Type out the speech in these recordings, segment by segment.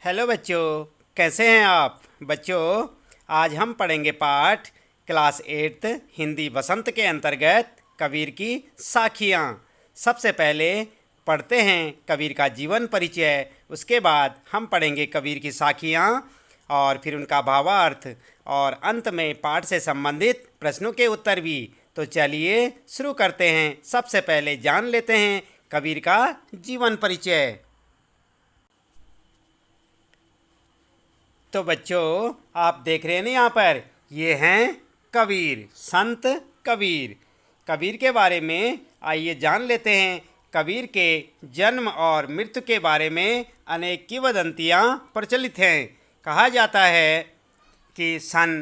Hello बच्चों, कैसे हैं आप बच्चों। आज हम पढ़ेंगे पाठ क्लास एट्थ हिंदी वसंत के अंतर्गत कबीर की साखियाँ। सबसे पहले पढ़ते हैं कबीर का जीवन परिचय, उसके बाद हम पढ़ेंगे कबीर की साखियाँ और फिर उनका भावार्थ और अंत में पाठ से संबंधित प्रश्नों के उत्तर भी। तो चलिए शुरू करते हैं। सबसे पहले जान लेते हैं कबीर का जीवन परिचय। तो बच्चों, आप देख रहे हैं ना यहाँ पर, ये हैं कबीर, संत कबीर। कबीर के बारे में आइए जान लेते हैं। कबीर के जन्म और मृत्यु के बारे में अनेक किंवदंतियाँ प्रचलित हैं। कहा जाता है कि सन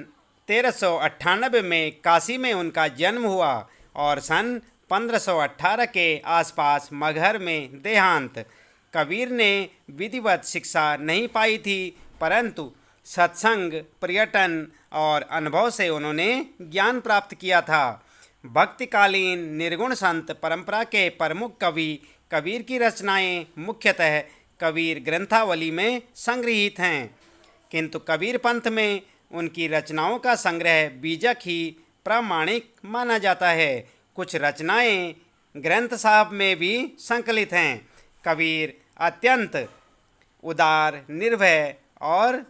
1398 में काशी में उनका जन्म हुआ और सन 1518 के आसपास मगहर में देहांत। कबीर ने विधिवत शिक्षा नहीं पाई थी, परंतु सत्संग, पर्यटन और अनुभव से उन्होंने ज्ञान प्राप्त किया था। भक्तिकालीन निर्गुण संत परंपरा के प्रमुख कवि कबीर की रचनाएं मुख्यतः कबीर ग्रंथावली में संग्रहित हैं, किंतु कबीर पंथ में उनकी रचनाओं का संग्रह बीजक ही प्रामाणिक माना जाता है। कुछ रचनाएं ग्रंथ साहब में भी संकलित हैं। कबीर अत्यंत उदार, निर्भय और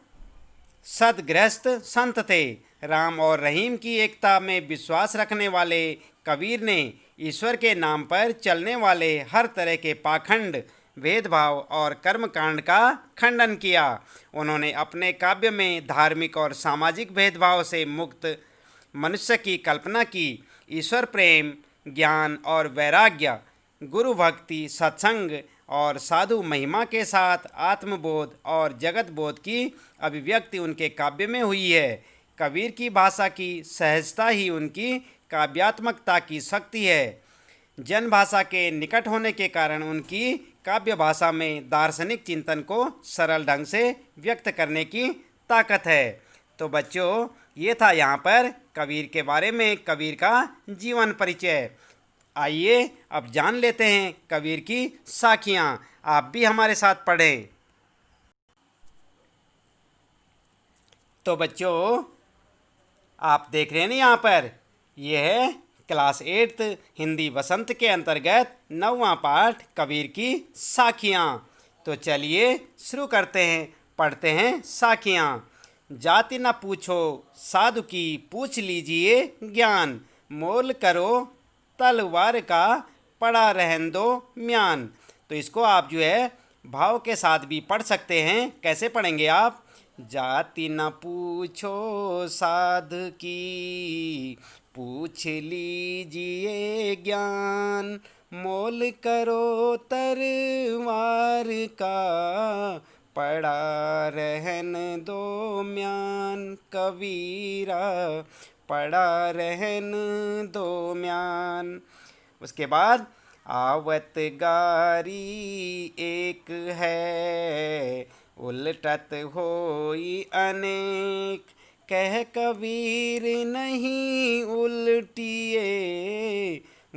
सद्गृहस्थ संत थे। राम और रहीम की एकता में विश्वास रखने वाले कबीर ने ईश्वर के नाम पर चलने वाले हर तरह के पाखंड, भेदभाव और कर्मकांड का खंडन किया। उन्होंने अपने काव्य में धार्मिक और सामाजिक भेदभाव से मुक्त मनुष्य की कल्पना की। ईश्वर प्रेम, ज्ञान और वैराग्य, गुरु भक्ति, सत्संग और साधु महिमा के साथ आत्मबोध और जगत बोध की अभिव्यक्ति उनके काव्य में हुई है। कबीर की भाषा की सहजता ही उनकी काव्यात्मकता की शक्ति है। जन भाषा के निकट होने के कारण उनकी काव्य भाषा में दार्शनिक चिंतन को सरल ढंग से व्यक्त करने की ताकत है। तो बच्चों, ये था यहाँ पर कबीर के बारे में कबीर का जीवन परिचय। आइए अब जान लेते हैं कबीर की साखियाँ। आप भी हमारे साथ पढ़ें। तो बच्चों, आप देख रहे हैं ना यहाँ पर, यह है क्लास एट्थ हिंदी वसंत के अंतर्गत 9वां पाठ कबीर की साखियाँ। तो चलिए शुरू करते हैं, पढ़ते हैं साखियाँ। जाति न पूछो साधु की, पूछ लीजिए ज्ञान। मोल करो तलवार का, पड़ा रहन दो म्यान। तो इसको आप जो है भाव के साथ भी पढ़ सकते हैं। कैसे पढ़ेंगे आप? जाति न पूछो साध की, पूछ लीजिए ज्ञान। मोल करो तरवार का, पड़ा रहन दो म्यान। कबीरा, पड़ा रहन दो म्यान। उसके बाद आवत गारी एक है, उलटत होई अनेक। कह कबीर नहीं उल्टिए,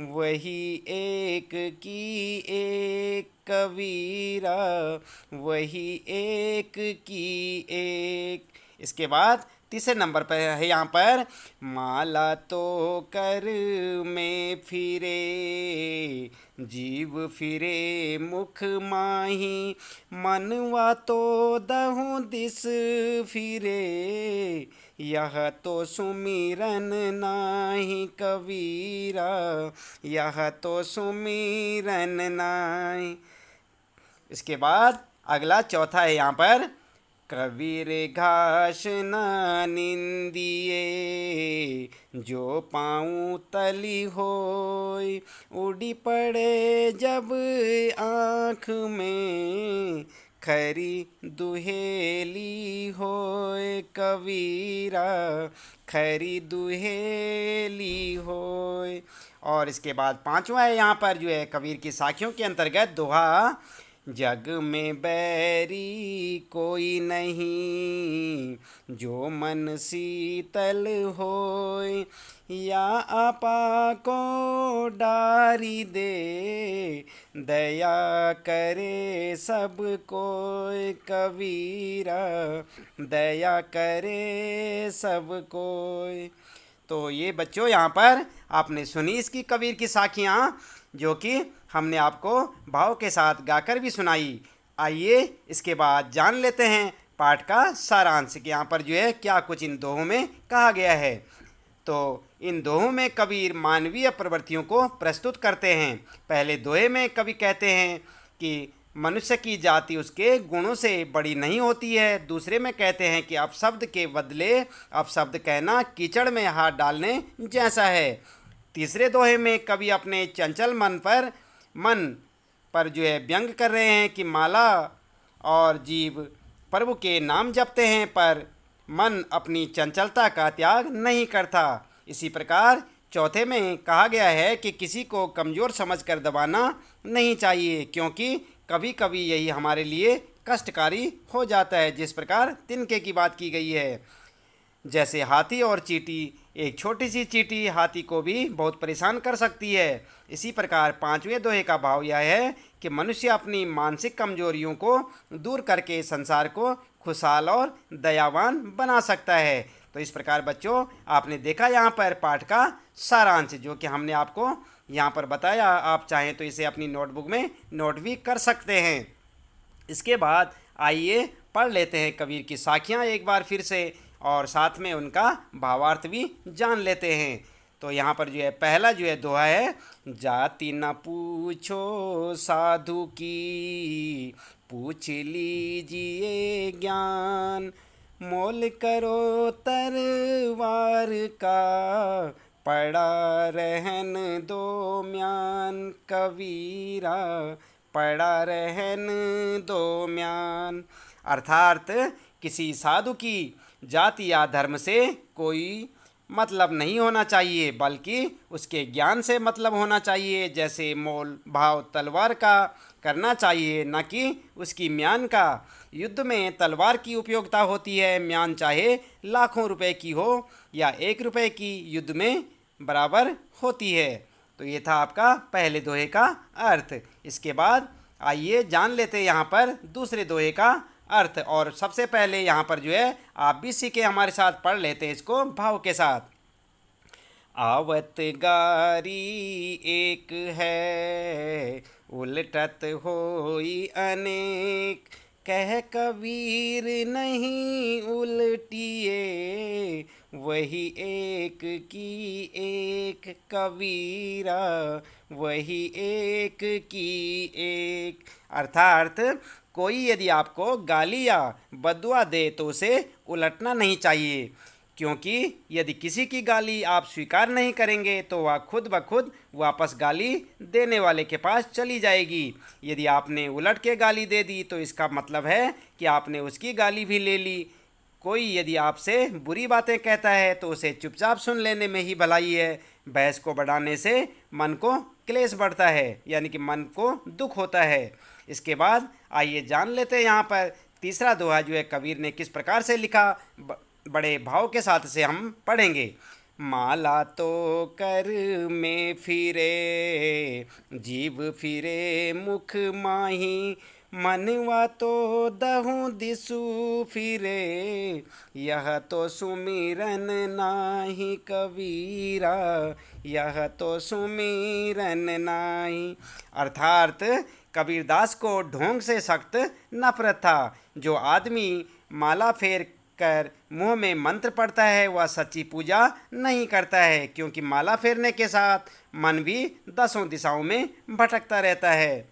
वही एक की एक। कबीरा, वही एक की एक। इसके बाद तीसरे नंबर पर है यहाँ पर, माला तो कर में फिरे, जीव फिरे मुख माही। मनवा तो दहु दिस फिरे, यह तो सुमिरन नाही। कबीरा, यह तो सुमिरन नाही। इसके बाद अगला चौथा है यहाँ पर, कबीर घास न निंदिए, जो पाऊँ तली होय। उड़ी पड़े जब आँख में, खरी दुहेली होय। कबीरा, खरी दुहेली होय। और इसके बाद पांचवा है यहाँ पर जो है कबीर की साखियों के अंतर्गत दोहा, जग में बैरी कोई नहीं, जो मन शीतल होय। या आपा को डारी दे, दया करे सब कोय। कबीरा दया करे सब कोय। तो ये बच्चों यहाँ पर आपने सुनी इसकी कबीर की साखियाँ, जो कि हमने आपको भाव के साथ गाकर भी सुनाई। आइए इसके बाद जान लेते हैं पाठ का सारांश कि यहाँ पर जो है क्या कुछ इन दोहों में कहा गया है। तो इन दोहों में कबीर मानवीय प्रवृत्तियों को प्रस्तुत करते हैं। पहले दोहे में कवि कहते हैं कि मनुष्य की जाति उसके गुणों से बड़ी नहीं होती है। दूसरे में कहते हैं कि अपशब्द के बदले अपशब्द कहना कीचड़ में हाथ डालने जैसा है। तीसरे दोहे में कवि अपने चंचल मन पर जो है व्यंग कर रहे हैं कि माला और जीव प्रभु के नाम जपते हैं, पर मन अपनी चंचलता का त्याग नहीं करता। इसी प्रकार चौथे में कहा गया है कि किसी को कमज़ोर समझकर दबाना नहीं चाहिए, क्योंकि कभी कभी यही हमारे लिए कष्टकारी हो जाता है। जिस प्रकार तिनके की बात की गई है, जैसे हाथी और चींटी, एक छोटी सी चींटी हाथी को भी बहुत परेशान कर सकती है। इसी प्रकार पांचवें दोहे का भाव यह है कि मनुष्य अपनी मानसिक कमजोरियों को दूर करके संसार को खुशहाल और दयावान बना सकता है। तो इस प्रकार बच्चों आपने देखा यहाँ पर पाठ का सारांश, जो कि हमने आपको यहाँ पर बताया। आप चाहें तो इसे अपनी नोटबुक में नोट भी कर सकते हैं। इसके बाद आइए पढ़ लेते हैं कबीर की साखियाँ एक बार फिर से, और साथ में उनका भावार्थ भी जान लेते हैं। तो यहाँ पर जो है पहला जो है दोहा है, जाति न पूछो साधु की, पूछ लीजिए ज्ञान। मोल करो तरवार का, पड़ा रहन दो म्यान। कबीरा पड़ा रहन दो म्यान। अर्थात किसी साधु की जाति या धर्म से कोई मतलब नहीं होना चाहिए, बल्कि उसके ज्ञान से मतलब होना चाहिए। जैसे मोल भाव तलवार का करना चाहिए, न कि उसकी म्यान का। युद्ध में तलवार की उपयोगिता होती है, म्यान चाहे लाखों रुपए की हो या 1 रुपए की, युद्ध में बराबर होती है। तो ये था आपका पहले दोहे का अर्थ। इसके बाद आइए जान लेते हैं यहाँ पर दूसरे दोहे का अर्थ। और सबसे पहले यहाँ पर जो है आप भी सीखे हमारे साथ पढ़ लेते हैं इसको भाव के साथ। आवत गारी एक है, उलटत होई अनेक। कह कबीर नहीं उलटिए, वही एक की एक। कबीरा वही एक की एक। अर्थात कोई यदि आपको गाली या बद्दुआ दे तो उसे उलटना नहीं चाहिए, क्योंकि यदि किसी की गाली आप स्वीकार नहीं करेंगे तो वह खुद ब खुद वापस गाली देने वाले के पास चली जाएगी। यदि आपने उलट के गाली दे दी तो इसका मतलब है कि आपने उसकी गाली भी ले ली। कोई यदि आपसे बुरी बातें कहता है तो उसे चुपचाप सुन लेने में ही भलाई है। बहस को बढ़ाने से मन को क्लेश बढ़ता है, यानी कि मन को दुख होता है। इसके बाद आइए जान लेते हैं यहाँ पर तीसरा दोहा जो है कबीर ने किस प्रकार से लिखा। बड़े भाव के साथ से हम पढ़ेंगे। माला तो कर में फिरे, जीव फिरे मुख माही। मनवा तो दहु दिसु फिरे, यह तो सुमिरन नाही। कबीरा यह तो सुमिरन नाही। अर्थात कबीरदास को ढोंग से सख्त नफरत था। जो आदमी माला फेर कर मुंह में मंत्र पढ़ता है वह सच्ची पूजा नहीं करता है, क्योंकि माला फेरने के साथ मन भी 10 दिशाओं में भटकता रहता है।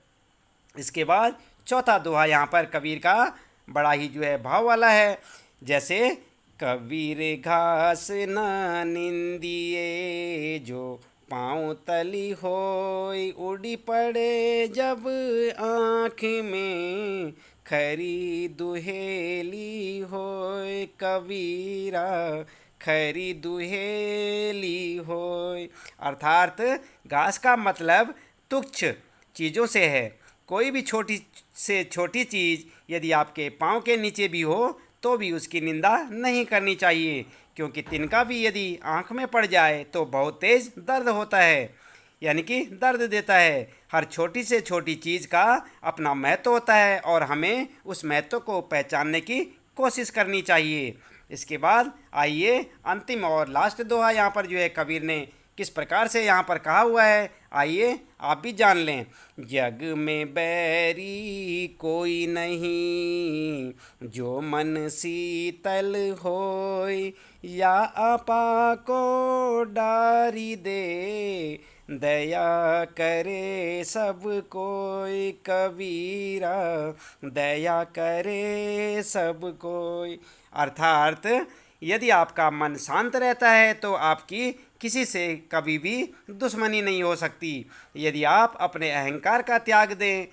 इसके बाद चौथा दोहा यहाँ पर कबीर का बड़ा ही जो है भाव वाला है। जैसे कबीर घास न निंदिए, जो पाँव तली होय। उड़ी पड़े जब आँख में, खरी दुहेली होय। कबीरा खरी दुहेली होय। अर्थात घास का मतलब तुच्छ चीज़ों से है। कोई भी छोटी से छोटी चीज़ यदि आपके पाँव के नीचे भी हो तो भी उसकी निंदा नहीं करनी चाहिए, क्योंकि तिनका भी यदि आँख में पड़ जाए तो बहुत तेज़ दर्द होता है, यानी कि दर्द देता है। हर छोटी से छोटी चीज़ का अपना महत्व होता है और हमें उस महत्व को पहचानने की कोशिश करनी चाहिए। इसके बाद आइए अंतिम और लास्ट दोहा यहाँ पर जो है कबीर ने किस प्रकार से यहाँ पर कहा हुआ है, आइए आप भी जान लें। जग में बैरी कोई नहीं, जो मन शीतल होय, या आपा को डारी दे, दया करे सब कोई, कबीरा दया करे सब कोई। अर्थात यदि आपका मन शांत रहता है तो आपकी किसी से कभी भी दुश्मनी नहीं हो सकती। यदि आप अपने अहंकार का त्याग दें,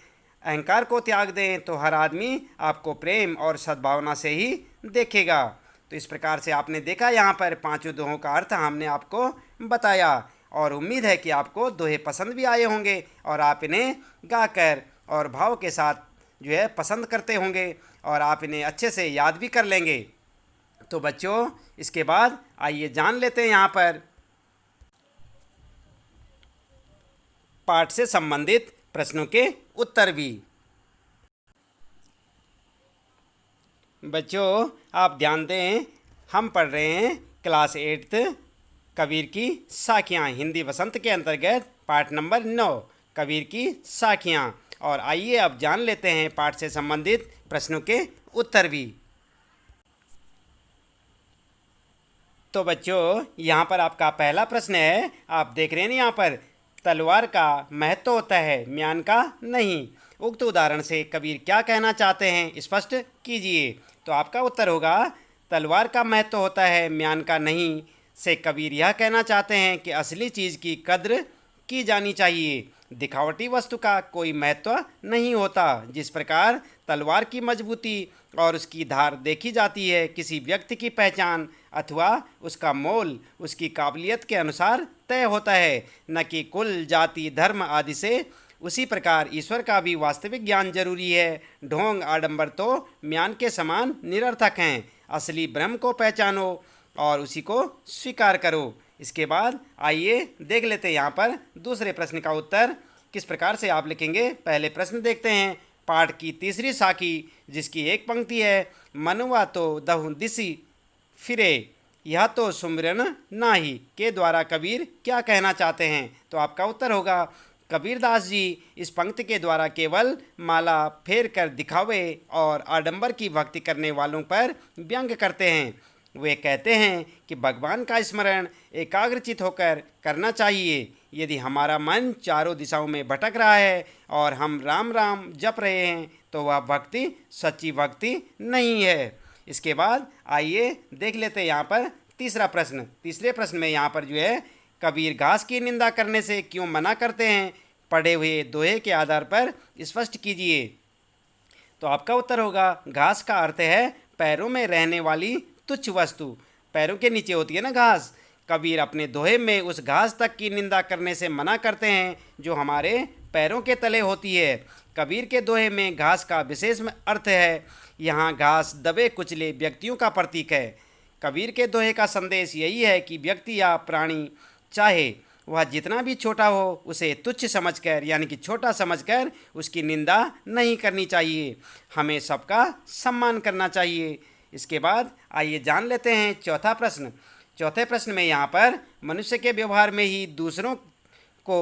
अहंकार को त्याग दें, तो हर आदमी आपको प्रेम और सद्भावना से ही देखेगा। तो इस प्रकार से आपने देखा यहाँ पर पांचों दोहों का अर्थ हमने आपको बताया, और उम्मीद है कि आपको दोहे पसंद भी आए होंगे और आप इन्हें गाकर और भाव के साथ जो है पसंद करते होंगे और आप इन्हें अच्छे से याद भी कर लेंगे। तो बच्चों, इसके बाद आइए जान लेते हैं यहाँ पर पाठ से संबंधित प्रश्नों के उत्तर भी। बच्चों, आप ध्यान दें, हम पढ़ रहे हैं क्लास 8 कबीर की साखियाँ हिंदी वसंत के अंतर्गत पाठ नंबर 9 कबीर की साखियाँ। और आइए अब जान लेते हैं पाठ से संबंधित प्रश्नों के उत्तर भी। तो बच्चों, यहाँ पर आपका पहला प्रश्न है, आप देख रहे हैं यहाँ पर तलवार का महत्व होता है, म्यान का नहीं। उक्त उदाहरण से कबीर क्या कहना चाहते हैं, स्पष्ट कीजिए। तो आपका उत्तर होगा तलवार का महत्व होता है, म्यान का नहीं से कबीर यह कहना चाहते हैं कि असली चीज़ की कद्र की जानी चाहिए, दिखावटी वस्तु का कोई महत्व नहीं होता। जिस प्रकार तलवार की मजबूती और उसकी धार देखी जाती है किसी व्यक्ति की पहचान अथवा उसका मोल उसकी काबिलियत के अनुसार तय होता है, न कि कुल, जाति, धर्म आदि से, उसी प्रकार ईश्वर का भी वास्तविक ज्ञान जरूरी है। ढोंग आडंबर तो म्यान के समान निरर्थक हैं। असली ब्रह्म को पहचानो और उसी को स्वीकार करो। इसके बाद आइए देख लेते हैं यहाँ पर दूसरे प्रश्न का उत्तर किस प्रकार से आप लिखेंगे। पहले प्रश्न देखते हैं। पाठ की तीसरी साखी जिसकी एक पंक्ति है, मनुआ तो दहु दिसी फिरे, यह तो सुमिरन नाही, के द्वारा कबीर क्या कहना चाहते हैं। तो आपका उत्तर होगा कबीरदास जी इस पंक्ति के द्वारा केवल माला फेर कर दिखावे और आडंबर की भक्ति करने वालों पर व्यंग करते हैं। वे कहते हैं कि भगवान का स्मरण एकाग्रचित होकर करना चाहिए। यदि हमारा मन चारों दिशाओं में भटक रहा है और हम राम राम जप रहे हैं तो वह भक्ति सच्ची भक्ति नहीं है। इसके बाद आइए देख लेते हैं यहाँ पर तीसरा प्रश्न। तीसरे प्रश्न में यहाँ पर जो है कबीर घास की निंदा करने से क्यों मना करते हैं, पढ़े हुए दोहे के आधार पर स्पष्ट कीजिए। तो आपका उत्तर होगा घास का अर्थ है पैरों में रहने वाली तुच्छ वस्तु, पैरों के नीचे होती है ना घास। कबीर अपने दोहे में उस घास तक की निंदा करने से मना करते हैं जो हमारे पैरों के तले होती है। कबीर के दोहे में घास का विशेष अर्थ है। यहाँ घास दबे कुचले व्यक्तियों का प्रतीक है। कबीर के दोहे का संदेश यही है कि व्यक्ति या प्राणी चाहे वह जितना भी छोटा हो उसे तुच्छ समझकर यानी कि छोटा समझकर उसकी निंदा नहीं करनी चाहिए। हमें सबका सम्मान करना चाहिए। इसके बाद आइए जान लेते हैं चौथा प्रश्न। चौथे प्रश्न में यहाँ पर मनुष्य के व्यवहार में ही दूसरों को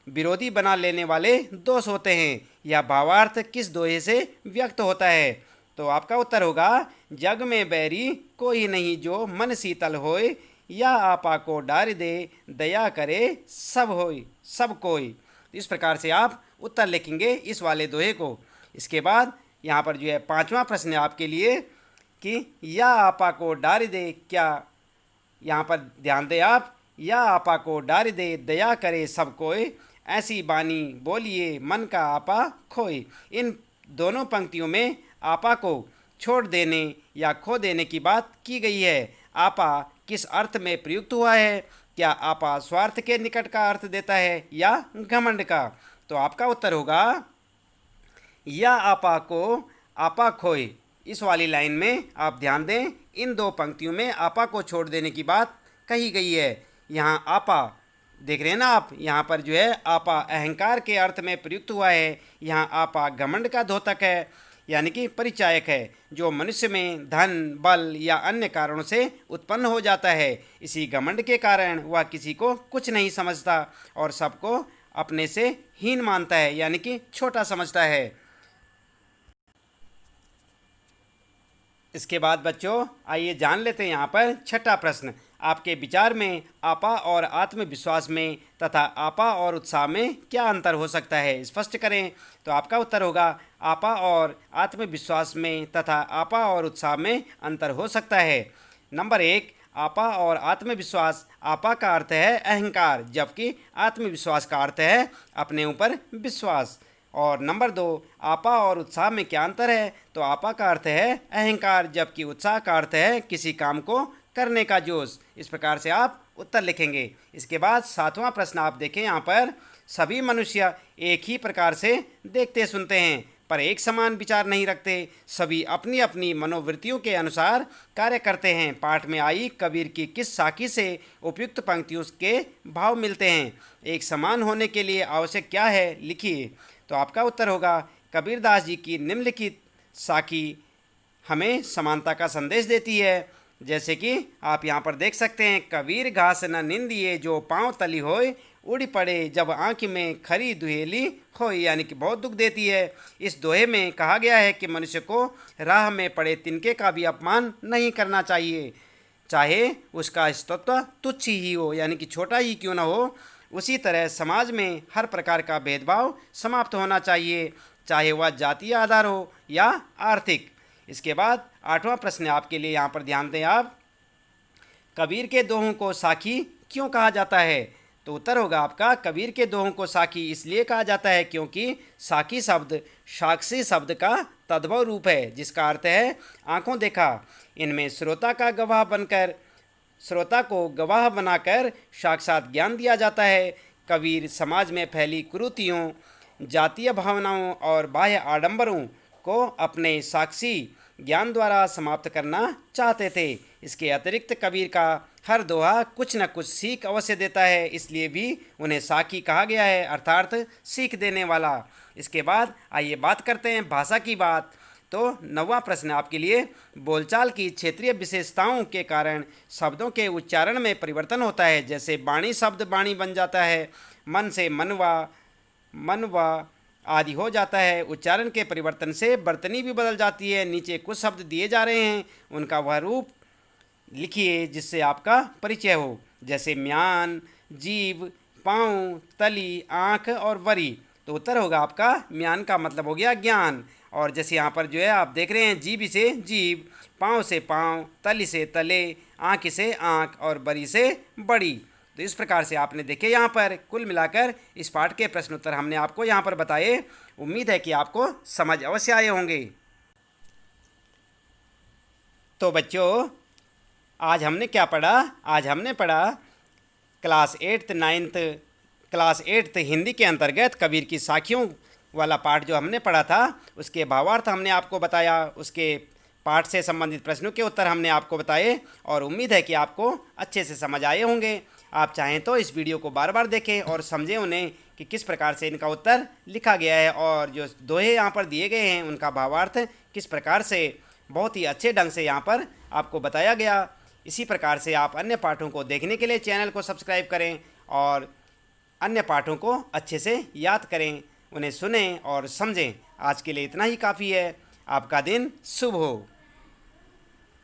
विरोधी बना लेने वाले दोष होते हैं। यह भावार्थ किस दोहे से व्यक्त होता है। तो आपका उत्तर होगा जग में बैरी कोई नहीं, जो मन शीतल होए, या आपा को डार दे, दया करे सब होय सब कोई। इस प्रकार से आप उत्तर लिखेंगे इस वाले दोहे को। इसके बाद यहाँ पर जो है पांचवा प्रश्न है आपके लिए कि या आपा को डार दे, क्या यहाँ पर ध्यान दें आप, या आपा को डार दे, दया करे सब कोई, ऐसी बानी बोलिए मन का आपा खोए। इन दोनों पंक्तियों में आपा को छोड़ देने या खो देने की बात की गई है। आपा किस अर्थ में प्रयुक्त हुआ है? क्या आपा स्वार्थ के निकट का अर्थ देता है या घमंड का? तो आपका उत्तर होगा या आपा को आपा खोए, इस वाली लाइन में आप ध्यान दें, इन दो पंक्तियों में आपा को छोड़ देने की बात कही गई है। यहाँ आपा देख रहे हैं ना आप, यहाँ पर जो है आपा अहंकार के अर्थ में प्रयुक्त हुआ है। यहाँ आपा घमंड का द्योतक है, यानी कि परिचायक है, जो मनुष्य में धन बल या अन्य कारणों से उत्पन्न हो जाता है। इसी घमंड के कारण वह किसी को कुछ नहीं समझता और सबको अपने से हीन मानता है, यानी कि छोटा समझता है। इसके बाद बच्चों आइए जान लेते हैं यहाँ पर छठा प्रश्न। आपके विचार में आपा और आत्मविश्वास में तथा आपा और उत्साह में क्या अंतर हो सकता है, स्पष्ट करें। तो आपका उत्तर होगा आपा और आत्मविश्वास में तथा आपा और उत्साह में अंतर हो सकता है। नंबर 1, आपा और आत्मविश्वास। आपा का अर्थ है अहंकार, जबकि आत्मविश्वास का अर्थ है अपने ऊपर विश्वास। और नंबर 2, आपा और उत्साह में क्या अंतर है। तो आपा का अर्थ है अहंकार, जबकि उत्साह का अर्थ है किसी काम को करने का जोश। इस प्रकार से आप उत्तर लिखेंगे। इसके बाद 7वां प्रश्न आप देखें यहाँ पर, सभी मनुष्य एक ही प्रकार से देखते सुनते हैं पर एक समान विचार नहीं रखते। सभी अपनी अपनी मनोवृत्तियों के अनुसार कार्य करते हैं। पाठ में आई कबीर की किस साखी से उपयुक्त पंक्तियों के भाव मिलते हैं। एक समान होने के लिए आवश्यक क्या है, लिखिए। तो आपका उत्तर होगा कबीरदास जी की निम्नलिखित साखी हमें समानता का संदेश देती है। जैसे कि आप यहाँ पर देख सकते हैं, कबीर घास न निंदिए जो पाँव तली होए, उड़ी पड़े जब आँख में खरी दुहेली हो, यानी कि बहुत दुख देती है। इस दोहे में कहा गया है कि मनुष्य को राह में पड़े तिनके का भी अपमान नहीं करना चाहिए, चाहे उसका अस्तित्व तुच्छ ही हो, यानी कि छोटा ही क्यों न हो। उसी तरह समाज में हर प्रकार का भेदभाव समाप्त होना चाहिए, चाहे वह जातीय आधार हो या आर्थिक। इसके बाद 8वां प्रश्न आपके लिए, यहाँ पर ध्यान दें आप, कबीर के दोहों को साखी क्यों कहा जाता है। तो उत्तर होगा आपका कबीर के दोहों को साखी इसलिए कहा जाता है क्योंकि साखी शब्द साक्षी शब्द का तद्भव रूप है, जिसका अर्थ है आंखों देखा। इनमें श्रोता को गवाह बनाकर साक्षात ज्ञान दिया जाता है। कबीर समाज में फैली कुरीतियों, जातीय भावनाओं और बाह्य आडंबरों को अपने साक्षी ज्ञान द्वारा समाप्त करना चाहते थे। इसके अतिरिक्त कबीर का हर दोहा कुछ न कुछ सीख अवश्य देता है, इसलिए भी उन्हें साखी कहा गया है, अर्थात सीख देने वाला। इसके बाद आइए बात करते हैं भाषा की बात। तो 9वां प्रश्न आपके लिए, बोलचाल की क्षेत्रीय विशेषताओं के कारण शब्दों के उच्चारण में परिवर्तन होता है। जैसे बाणी शब्द बाणी बन जाता है, मन से मनवा आदि हो जाता है। उच्चारण के परिवर्तन से बर्तनी भी बदल जाती है। नीचे कुछ शब्द दिए जा रहे हैं, उनका वह रूप लिखिए जिससे आपका परिचय हो। जैसे म्यान, जीव, पाँव, तली, आँख और वरी। तो उत्तर होगा आपका म्यान का मतलब हो गया ज्ञान। और जैसे यहाँ पर जो है आप देख रहे हैं, जीभ से जीव, पाँव से पाँव, तली से तले, आँख से आँख और बड़ी से बड़ी। तो इस प्रकार से आपने देखे यहाँ पर कुल मिलाकर इस पाठ के प्रश्न उत्तर हमने आपको यहाँ पर बताए। उम्मीद है कि आपको समझ अवश्य आए होंगे। तो बच्चों आज हमने क्या पढ़ा? आज हमने पढ़ा क्लास 8th हिंदी के अंतर्गत कबीर की साखियों वाला पाठ जो हमने पढ़ा था, उसके भावार्थ हमने आपको बताया, उसके पाठ से संबंधित प्रश्नों के उत्तर हमने आपको बताए और उम्मीद है कि आपको अच्छे से समझ आए होंगे। आप चाहें तो इस वीडियो को बार बार देखें और समझें उन्हें कि किस प्रकार से इनका उत्तर लिखा गया है और जो दोहे यहाँ पर दिए गए हैं उनका भावार्थ किस प्रकार से बहुत ही अच्छे ढंग से यहाँ पर आपको बताया गया। इसी प्रकार से आप अन्य पाठों को देखने के लिए चैनल को सब्सक्राइब करें और अन्य पाठों को अच्छे से याद करें, उन्हें सुनें और समझें। आज के लिए इतना ही काफ़ी है। आपका दिन शुभ हो।